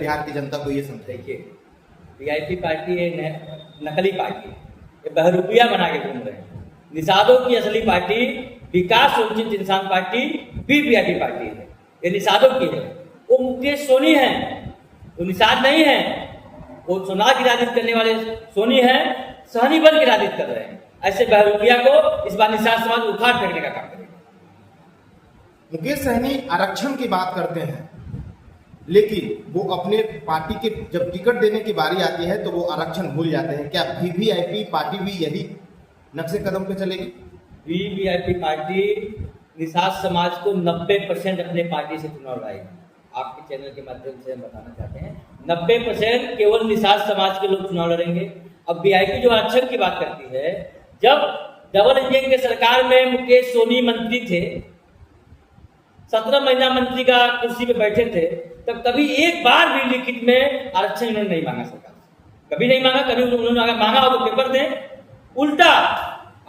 बिहार की जनता को ये समझे। देखिए, वीआईपी पार्टी है नकली पार्टी, ये बहरूपिया बना के घूम रहे हैं। निषादों की असली पार्टी विकास वंचित इंसान पार्टी वीवीआईपी पार्टी है, ये निषादों की है। वो मुकेश सोनी है, वो निषाद नहीं है। वो चुनाव की राजनीति करने वाले सोनी है, सहनी बन के राजनीति कर रहे हैं। ऐसे बहरूपिया को इस बार निषाद समाज उखाड़ फेंकने का काम करेगा। मुकेश सहनी आरक्षण की बात करते हैं, लेकिन वो अपने पार्टी के जब टिकट देने की बारी आती है तो वो आरक्षण भूल जाते हैं। क्या वीवीआईपी पार्टी भी यही नक्शे कदम पे चलेगी? वीवीआईपी पार्टी निषाद समाज को 90% अपने पार्टी से चुनाव लड़ाएगी। आपके चैनल के माध्यम से हम बताना चाहते हैं, 90% केवल निषाद समाज के लोग चुनाव लड़ेंगे। अब वीआईपी जो आरक्षण की बात करती है, जब डबल इंजन के सरकार में मुकेश सोनी मंत्री थे, 17 महीना मंत्री का कुर्सी पे बैठे थे, तब कभी एक बार भी लिखित में आरक्षण उन्होंने नहीं मांगा सरकार से, कभी नहीं मांगा। कभी उन्होंने अगर मांगा हो तो पेपर दें। उल्टा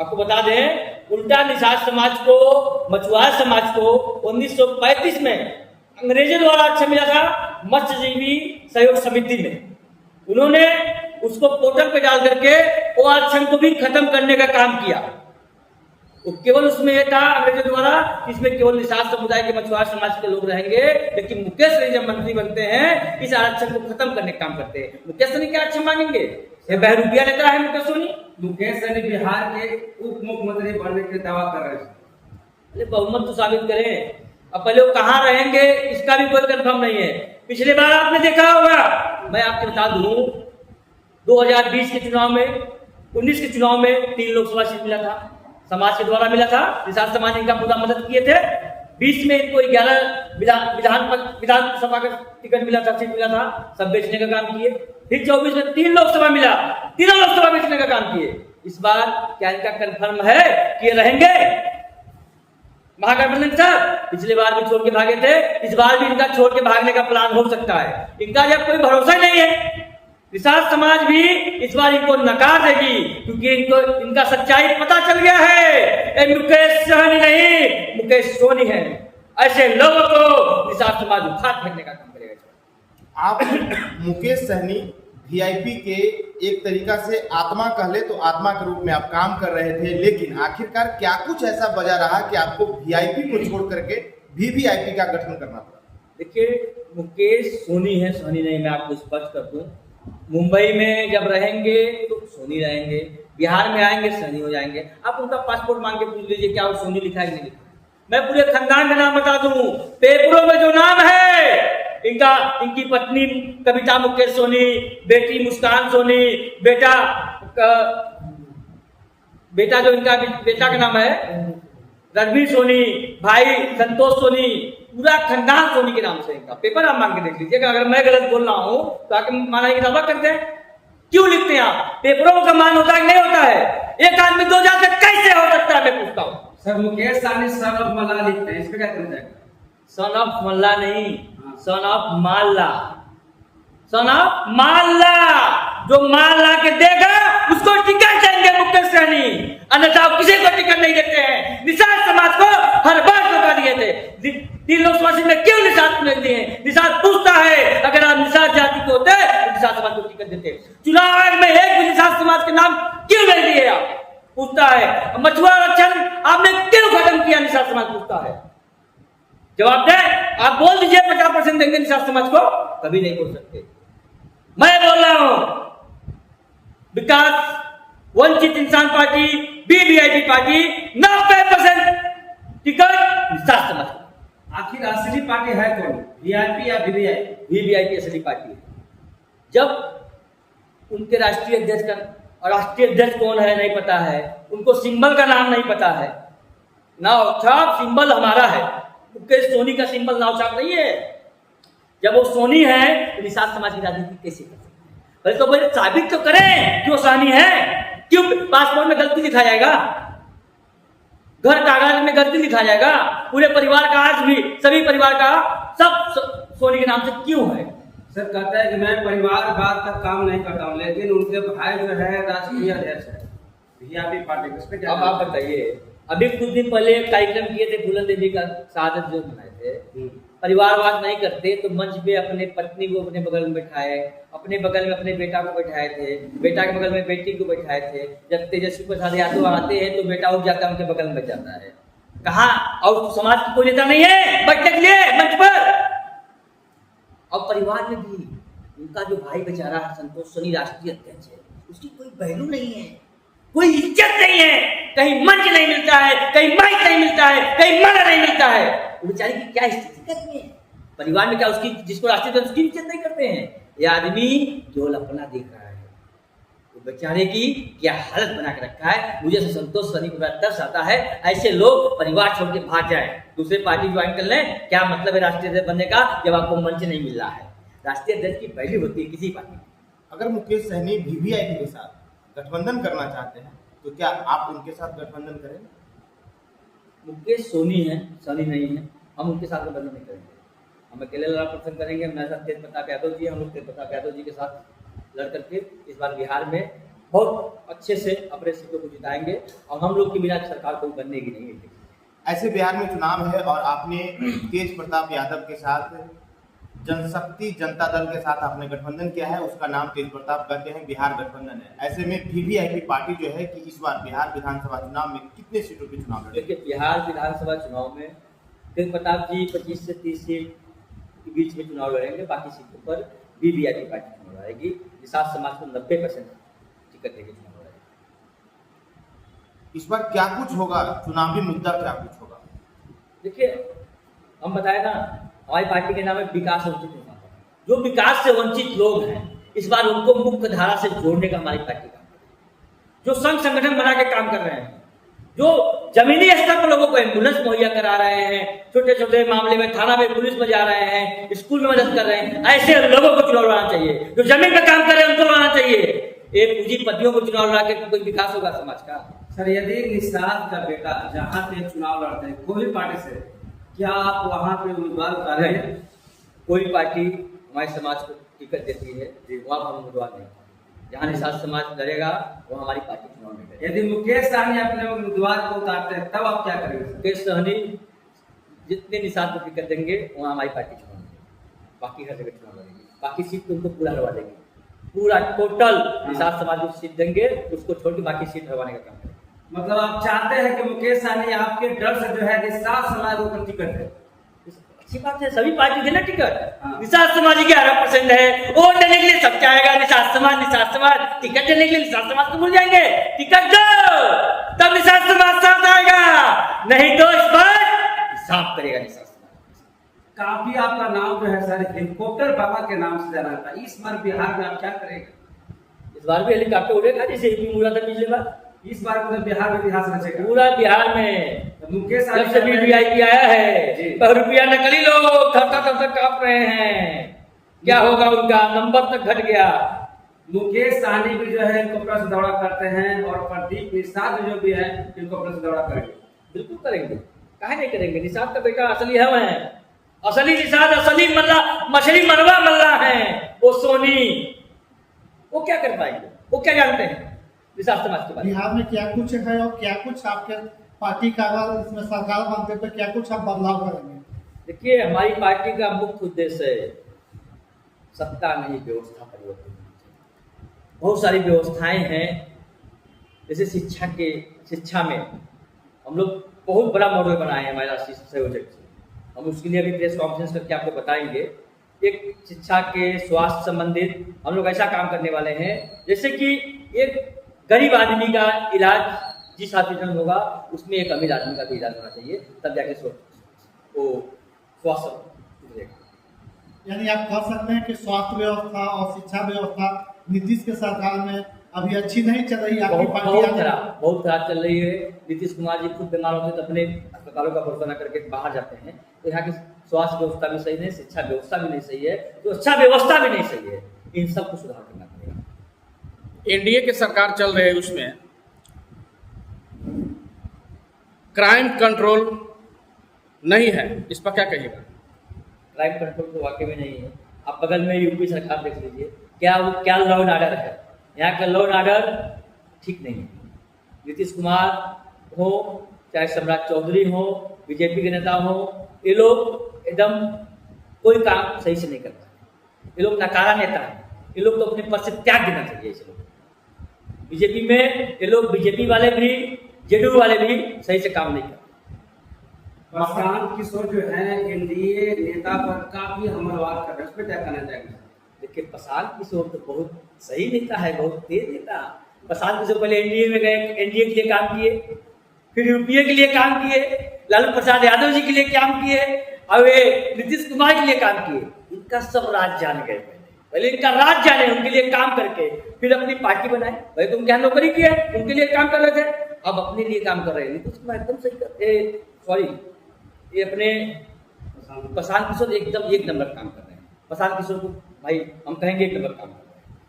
आपको बता दें, उल्टा निषाद समाज को, मछुआरा समाज को 1935 में अंग्रेजों द्वारा आरक्षण मिला था मत्स्यजीवी सहयोग समिति में। उन्होंने उसको पोर्टल पे डाल करके वो आरक्षण को भी खत्म करने का काम किया। वो केवल उसमें यह था अंग्रेजों द्वारा, इसमें केवल निषाद समुदाय के मछुआरा समाज के लोग रहेंगे। लेकिन मुकेश सहनी जब मंत्री बनते हैं, इस आरक्षण को खत्म करने का काम करते हैं। मुकेश सहनी क्या आरक्षण मांगेंगे? ये बहरूपिया नेता है मुकेश सहनी। मुकेश सहनी बिहार के उप मुख्यमंत्री बनने के दावा कर रहे हैं। अरे बहुमत तो साबित करें। अब पहले वो कहाँ रहेंगे इसका भी कोई कंफर्म नहीं है। पिछले बार आपने देखा होगा, मैं आपको बता दूं, 2020 के चुनाव में, 19 के चुनाव में 3 लोकसभा सीट मिला था, समाज के द्वारा मिला था। निषाद समाज इनका पूरा मदद किए थे। 20 में इनको 11 विधानसभा का टिकट मिला था, सीट मिला था, सब बेचने का काम किए। फिर 24 में 3 लोकसभा मिला, तीनों लोकसभा बेचने का काम किए। इस बार क्या इनका कंफर्म है कि ये रहेंगे महागठबंधन साहब? पिछले बार भी छोड़ के भागे थे, इस बार भी इनका छोड़ के भागने का प्लान हो सकता है। इनका जब कोई भरोसा नहीं है, निषाद समाज भी इस बार इनको नकार देगी, क्योंकि इनको इनका सच्चाई पता चल गया है। ये मुकेश सहनी नहीं, मुकेश सोनी है। ऐसे लोगों को निषाद समाज उखाड़ फेंकने का काम करेगा। आप मुकेश सहनी वीआईपी के एक तरीका से आत्मा कह ले तो आत्मा के रूप में आप काम कर रहे थे, लेकिन आखिरकार क्या कुछ ऐसा वजह रहा कि आपको वीआईपी को छोड़ करके वीवीआईपी का गठन करना पड़ा? देखिए, मुकेश सोनी है, सोनी नहीं। मैं आपको स्पष्ट कर दूं, मुंबई में जब रहेंगे तो सोनी रहेंगे, बिहार में आएंगे सोनी हो जाएंगे। आप उनका पासपोर्ट मांग के पूछ लीजिए क्या वो सोनी लिखा है कि नहीं लिखा। मैं पूरे खानदान का नाम बता दूं, पेपरों में जो नाम है इनका, इनकी पत्नी कविता मुकेश सोनी, बेटी मुस्कान सोनी, बेटा जो इनका बेटा का नाम है रणवीर सोनी, भाई संतोष सोनी, पूरा खानदान सोनी के नाम से इनका। पेपर आप मांग के देख लीजिएगा। अगर मैं गलत बोल रहा हूं तो आके माना की दावा करते हैं। क्यों लिखते हैं आप? पेपरों का मान होता है कि नहीं होता है? एक आदमी 2 जात से कैसे हो सकता है, मैं पूछता हूँ। Sir, Mukesh Sahni son of Malla लिखते हैं, इसमें क्या करना है? सन ऑफ मल्ला नहीं, सन ऑफ माल्ला। सन ऑफ माल्ला, जो माल ला के देगा उसको टिकट देंगे मुकेश सहनी, अन्यथा किसी को टिकट नहीं देते हैं। निषाद समाज को हर बार धोखा दिए थे। 3 लोकसभा सीट में क्यों निषाद को नहीं दिए? निषाद पूछता है, अगर आप निषाद जाति के होते तो निषाद समाज को टिकट देते। चुनाव आयोग में एक भी निषाद समाज के नाम क्यों नहीं दिए? आप पूछता है। मछुआरा आरक्षण आपने क्यों खत्म किया? निषाद समाज पूछता है। जवाब दे। आप बोल दीजिए 50% देंगे निषाद समाज को, कभी नहीं बोल सकते। मैं बोल रहा हूं, विकास वंचित इंसान party VVIP party 90% ticket Nishad समाज को। आखिर असली पार्टी है कौन, वीआईपी या वीवीआईपी? वीवीआईपी असली पार्टी है। जब उनके राष्ट्रीय अध्यक्ष का, और राष्ट्रीय अध्यक्ष कौन है नहीं पता है, उनको सिंबल का नाम नहीं पता है। नाव छाप सिंबल हमारा है, मुकेश सोनी का सिंबल नाव छाप नहीं है। जब वो सोनी है तो निषाद समाज की राजनीति कैसे कर सकते हैं? पहले तो पहले साबित तो करें कि वो सहनी है। क्यों पासपोर्ट में गलती लिखा जाएगा, घर कागज में गलती लिखा जाएगा, पूरे परिवार का, आज भी सभी परिवार का सब सोनी के नाम से क्यों है? सर कहता है कि मैं परिवारवाद का काम नहीं करता हूँ, लेकिन उनके भाई जो है राष्ट्रीय अध्यक्ष है वीआईपी पार्टी के। उसमें क्या? अब आप बताइए, अभी कुछ दिन पहले एक कार्यक्रम किए थे, फूलन देवी का शहादत जो मनाए थे, परिवारवाद नहीं करते तो मंच पे अपने पत्नी को अपने बगल में बैठाए, अपने बगल में अपने बेटा को बैठाए थे, बेटा के बगल में बेटी को बैठाए थे। जब तेजस्वी प्रसाद यादव आते हैं तो बेटा उठ जाता है, उनके बगल में बैठ जाता है। कहा और समाज की कोई नेता नहीं है बैठने के लिए मंच पर। और परिवार में भी उनका जो भाई बेचारा संतोष सोनी राष्ट्रीय अध्यक्ष है, उसकी कोई पहलू नहीं है, कोई इज्जत नहीं है, कहीं मंच नहीं मिलता है, कहीं माइक नहीं मिलता है, कहीं माला नहीं मिलता है। वो बेचारे की क्या स्थिति करनी है परिवार में, क्या उसकी जिसको राष्ट्रीय अध्यक्ष उसकी इज्जत नहीं करते हैं। ये आदमी केवल अपना देख रहा है, वो बेचारे की क्या हालत बना के रखा है। मुझे संतोष सोनी को बड़ा तरस आता है, ऐसे लोग परिवार छोड़ के भाग जाए, दूसरे पार्टी ज्वाइन कर लें। क्या मतलब है राष्ट्रीय अध्यक्ष बनने का जब आपको मंच नहीं मिल रहा है। राष्ट्रीय अध्यक्ष की पहली होती है किसी पार्टी। अगर मुकेश सहनी वीवीआईपी के साथ गठबंधन करना चाहते हैं तो क्या आप उनके साथ गठबंधन करेंगे? मुकेश सोनी है, सोनी नहीं है, हम उनके साथ गठबंधन नहीं करेंगे। हम अकेले लड़ा पसंद करेंगे। मेरे साथ तेज प्रताप यादव जी, हम लोग तेज प्रताप यादव जी के साथ लड़ करके इस बार बिहार में बहुत अच्छे से अपने सीटों को जिताएंगे और हम लोग की बिना सरकार कोई बनने की नहीं है। ऐसे बिहार में चुनाव है और आपने तेज प्रताप यादव के साथ जनशक्ति जनता दल के साथ आपने गठबंधन किया है, उसका नाम तेज प्रताप करके है, बिहार गठबंधन है। ऐसे में वीवीआईपी पार्टी जो है कि इस बार बिहार विधानसभा चुनाव में कितने सीटों पे चुनाव लड़ेगी? देखिए, बिहार विधानसभा चुनाव में तेज प्रताप जी 25 से 30 सीट के बीच में चुनाव लड़ेंगे। बाकी सीटों पर वीवीआईपी पार्टी चुनाव लड़ेगी। निषाद समाज को 90% टिकट देकर चुनाव लड़ेगी। इस बार क्या कुछ होगा, चुनावी मुद्दा क्या कुछ होगा? देखिए, हम बताए ना, हमारी पार्टी के नाम है विकास वंचित नेता। जो विकास से वंचित लोग हैं, इस बार उनको मुख्य धारा से जोड़ने का हमारी पार्टी काम कर रही है। जो संघ संगठन बना के काम कर रहे हैं, जो जमीनी स्तर पर लोगों को एम्बुलेंस मुहैया करा रहे हैं, छोटे छोटे मामले में थाना में पुलिस में जा रहे हैं, स्कूल में मदद कर रहे हैं, ऐसे लोगों को चुनाव लड़ाना चाहिए। जो जमीन पर काम कर रहे हैं उनको लड़ाना चाहिए। एक पूंजीपतियों को चुनाव लड़ा के कोई विकास होगा समाज का? सर, यदि निषाद का बेटा जहाँ पे चुनाव लड़ते हैं कोई भी पार्टी से, क्या आप वहाँ पे उम्मीदवार उतारेंगे? कोई पार्टी हमारे समाज को टिकट देती है, वहाँ हम उम्मीदवार नहीं। जहाँ निषाद समाज लड़ेगा वो हमारी पार्टी चुनाव में लड़ेगी। यदि मुकेश सहनी अपने उम्मीदवार को उतारते हैं तब आप क्या करेंगे? मुकेश सहनी जितने निषाद को टिकट देंगे वहाँ हमारी पार्टी चुनाव लड़ेगी। बाकी हर जगह चुनाव लड़ेगी, बाकी सीट तो उनको पूरा हरवा देंगे। पूरा टोटल निषाद समाज को सीट देंगे, उसको छोड़ के बाकी सीट हरवाने का काम करेंगे। मतलब आप चाहते हैं कि मुकेश सहनी आपके डर से जो है निषाद समाज को टिकट दे? अच्छी बात है, सभी पार्टी देना टिकट। हाँ। निषाद समाज 11% है, वोट देने के लिए सब चाहेगा निषाद समाज टिकट देने के लिए निषाद समाज को भूल जाएंगे। टिकट दो तब निषाद समाज साथ आएगा, नहीं तो इस बार हिसाब करेगा निषाद समाज। काफी आपका नाम जो है सर हेलीकॉप्टर बाबा के नाम से जाना था। इस बार बिहार में आप क्या करेंगे? इस बार भी हेलीकॉप्टर उड़ेगा जैसे यूपी में उड़ा था पिछले बार। इस बार मतलब बिहार में इतिहास रचेगा पूरा बिहार में। मुकेश जब से वीवीआईपी आया है तो रुपया नकली लोग थर कांप रहे हैं। क्या होगा उनका, नंबर तक घट गया। मुकेश सहनी भी जो है हेलीकॉप्टर से दौड़ा करते हैं और प्रदीप निषाद जो भी है हेलीकॉप्टर से दौड़ा करेंगे। बिल्कुल करेंगे, काहे नहीं करेंगे। निषाद का बेटा असली हम है, असली निषाद, असली मल्ला, मछली मरवा मल्ला है। वो सोनी, वो क्या कर पाएंगे, वो क्या जानते हैं निषाद समाज के बारे में? बिहार में क्या कुछ है और क्या कुछ आपके पार्टी का अगर इसमें सरकार बनते तो क्या कुछ आप बदलाव करेंगे? देखिए, हमारी पार्टी का मुख्य उद्देश्य है सत्ता नहीं, व्यवस्था परिवर्तन। बहुत सारी व्यवस्थाएं हैं, जैसे शिक्षा में हम लोग बहुत बड़ा मॉडल बनाए हैं हमारे राष्ट्रीय संयोजक से। हम उसके लिए अभी प्रेस कॉन्फ्रेंस करके आपको बताएंगे। एक शिक्षा के स्वास्थ्य संबंधित हम लोग ऐसा काम करने वाले हैं, जैसे कि एक गरीब आदमी का इलाज जिस हॉस्पिटल में होगा उसमें एक अमीर आदमी का भी इलाज होना चाहिए, तब जाके वो स्वास्थ्य। यानी आप कह सकते हैं कि स्वास्थ्य व्यवस्था और शिक्षा व्यवस्था नीतीश के सरकार में अभी अच्छी नहीं चल रही है। आपकी पार्टी बहुत खराब चल रही है। नीतीश कुमार जी खुद बीमार होते तो अपने अस्पतालों का भरोसा न करके बाहर जाते हैं। तो यहाँ की स्वास्थ्य व्यवस्था भी सही नहीं, शिक्षा व्यवस्था भी नहीं सही है, तो अच्छा व्यवस्था भी नहीं सही है। इन सब को सुधार करना पड़ेगा। एनडीए की सरकार चल रही है, उसमें क्राइम कंट्रोल नहीं है, इस पर क्या कहिएगा? क्राइम कंट्रोल तो वाकई में नहीं है। आप बगल में यूपी सरकार देख लीजिए, क्या लॉ एंड ऑर्डर है। यहाँ का लॉ एंड ऑर्डर ठीक नहीं है। नीतीश कुमार हो चाहे सम्राट चौधरी हो, बीजेपी के नेता हो, ये लोग एकदम कोई काम सही से नहीं कर पाए। ये लोग नकारा नेता है, ये लोग तो अपने पद से त्याग देना चाहिए इसे लोग। बीजेपी में ये लोग, बीजेपी वाले भी जेडीयू वाले भी सही से काम नहीं करते। प्रशांत किशोर जो है एनडीए नेता पर काफी हमलावर कर रहे हैं, उस पर क्या कहना चाहेंगे? देखिए प्रशांत किशोर तो बहुत सही नेता है, बहुत तेज नेता। प्रशांत किशोर पहले एनडीए में गए, एनडीए के लिए काम किए, फिर यूपीए के लिए काम किए, लालू प्रसाद यादव जी के लिए काम किए, अब ये नीतीश कुमार के लिए काम किए। इनका सब राज जान गए, पहले इनका राज जाने, उनके लिए काम करके फिर अपनी पार्टी बनाए। भाई तुम क्या नौकरी किए, उनके लिए काम कर रहे थे, अब अपने लिए काम कर रहे हैं। नीतीश कुमार एकदम सही कर, सॉरी ये अपने प्रशांत किशोर एकदम एक नंबर काम कर रहे हैं। प्रशांत किशोर को भाई हम कहेंगे एक नंबर काम कर रहे हैं।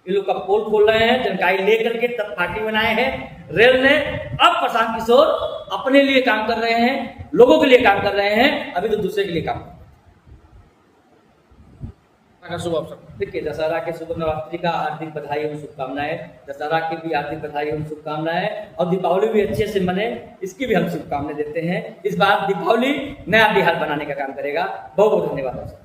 ये लोग का पोल खोल रहे हैं, जानकारी लेकर के तब पार्टी बनाए हैं रेल ने। अब प्रशांत किशोर अपने लिए काम कर रहे हैं, लोगों के लिए काम कर रहे हैं, अभी तो दूसरे के लिए काम कर रहे हैं। शुभ अवसर। देखिए दशहरा के शुभ नवरात्रि का हार्दिक बधाई एवं शुभकामनाएं, दशहरा की भी हार्दिक बधाई एवं शुभकामनाएं, और दीपावली भी अच्छे से मने, इसकी भी हम शुभकामनाएं देते हैं। इस बार दीपावली नया बिहार बनाने का काम करेगा। बहुत बहुत धन्यवाद।